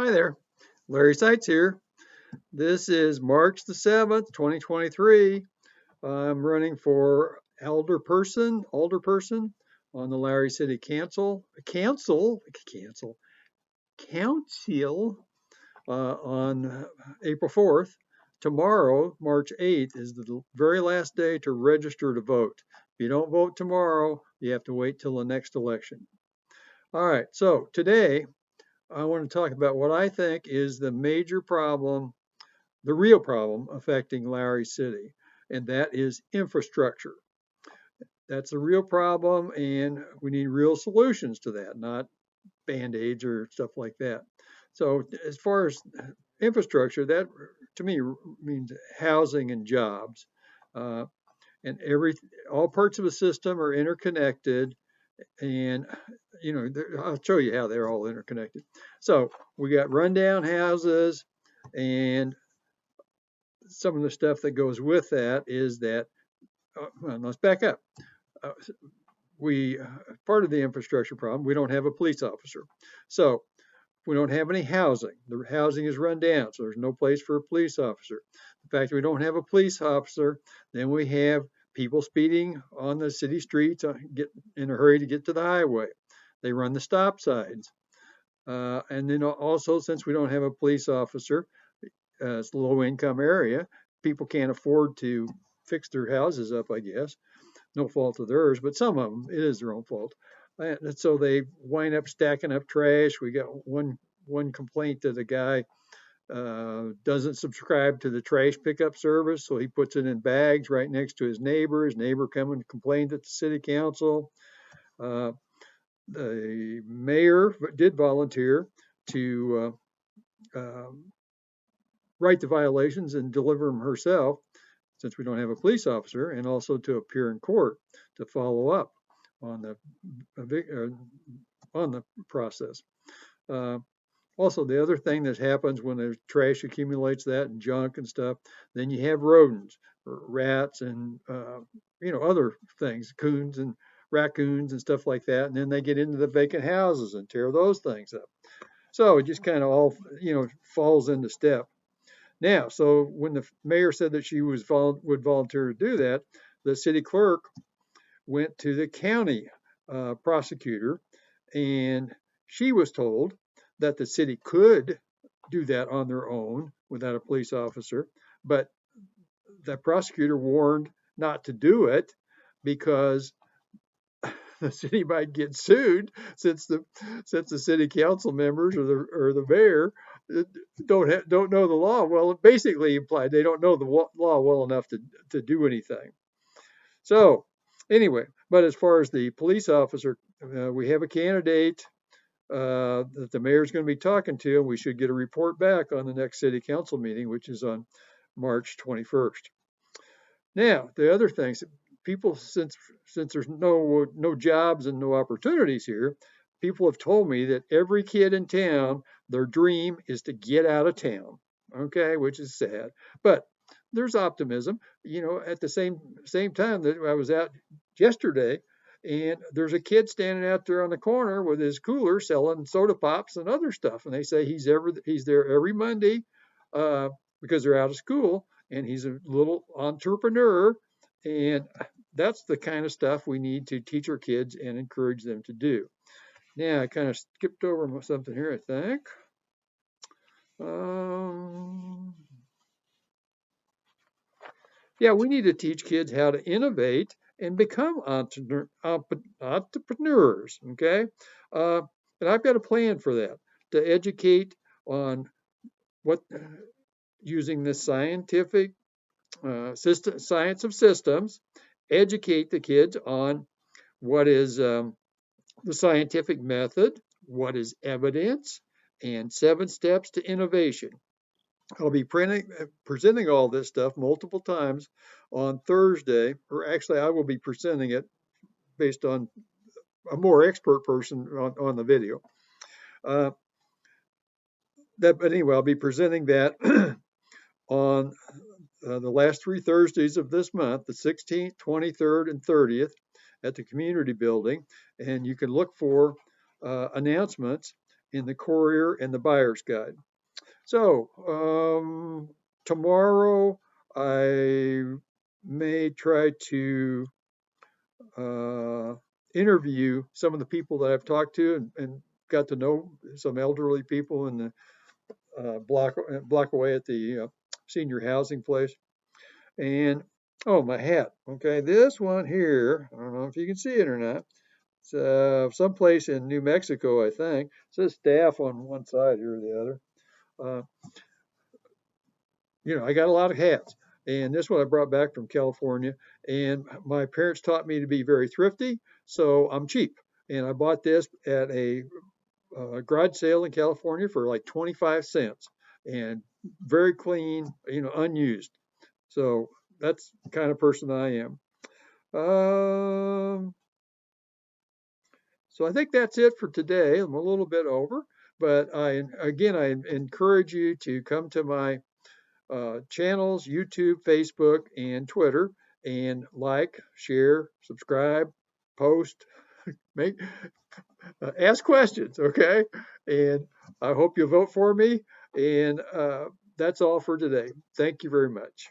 Hi there, Larry Seitz here. This is March the 7th, 2023. I'm running for alderperson on the Larry City Council on April 4th. Tomorrow, March 8th, is the very last day to register to vote. If you don't vote tomorrow, you have to wait till the next election. All right, so today I want to talk about what I think is the major problem, the real problem affecting Larry City, and that is infrastructure. That's a real problem, and we need real solutions to that, not band-aids or stuff like that. So, as far as infrastructure, that to me means housing and jobs, uh, and all parts of a system are interconnected, and I'll show you how they're all interconnected. So, we got rundown houses, and some of the stuff that goes with that is that, well, let's back up. Uh, we Part of the infrastructure problem, we don't have a police officer. So we don't have any housing. The housing is run down, so there's no place for a police officer. The fact that we don't have a police officer, then we have people speeding on the city streets, get in a hurry to get to the highway. They run the stop signs. And then also, since we don't have a police officer, it's a low income area, people can't afford to fix their houses up, I guess. No fault of theirs, but some of them, it is their own fault. And so they wind up stacking up trash. We got one complaint that a guy doesn't subscribe to the trash pickup service, so he puts it in bags right next to his neighbor. His neighbor come and complained at the city council. Uh, the mayor did volunteer to write the violations and deliver them herself, since we don't have a police officer, and also to appear in court to follow up on the process. Uh, Also, the other thing that happens when there's trash accumulates that and junk and stuff, then you have rodents, or rats, and other things, coons and raccoons and stuff like that, and then they get into the vacant houses and tear those things up. So it just kind of all falls into step. Now, so when the mayor said that she would volunteer to do that, the city clerk went to the county prosecutor, and she was told that the city could do that on their own without a police officer, but the prosecutor warned not to do it because the city might get sued, since the city council members or the mayor don't know the law well. It basically implied they don't know the law well enough to do anything. So anyway, but as far as the police officer, we have a candidate that the mayor's going to be talking to, and we should get a report back on the next city council meeting, which is on March 21st. Now, the other things, people, since there's no jobs and no opportunities here, people have told me that every kid in town, their dream is to get out of town. Okay, which is sad, but there's optimism. At the same time that I was out yesterday, and there's a kid standing out there on the corner with his cooler selling soda pops and other stuff, and they say he's there every Monday, because they're out of school, and he's a little entrepreneur, and that's the kind of stuff we need to teach our kids and encourage them to do. Now, I kind of skipped over something here, I think. Um, yeah, we need to teach kids how to innovate and become entrepreneurs. Okay, uh, and I've got a plan for that, to educate on what using the scientific science of systems, educate the kids on what is the scientific method, what is evidence, and 7 steps to innovation. I'll be presenting all this stuff multiple times on Thursday, or actually, I will be presenting it based on a more expert person on the video. But anyway, I'll be presenting that on the last 3 Thursdays of this month, the 16th, 23rd, and 30th, at the community building. And you can look for announcements in the Courier and the Buyer's Guide. So tomorrow I may try to uh, interview some of the people that I've talked to and got to know some elderly people in the block away at the senior housing place. And oh, my hat. Okay, this one here, I don't know if you can see it or not. It's someplace in New Mexico, I think. It says staff on one side here or the other. Uh, I got a lot of hats. And this one I brought back from California. And my parents taught me to be very thrifty, so I'm cheap. And I bought this at a garage sale in California for like 25 cents and very clean, unused. So that's the kind of person I am. Um, so I think that's it for today. I'm a little bit over, but I encourage you to come to my channels, YouTube, Facebook, and Twitter, and like, share, subscribe, post, make, ask questions, okay? And I hope you vote for me. And that's all for today. Thank you very much.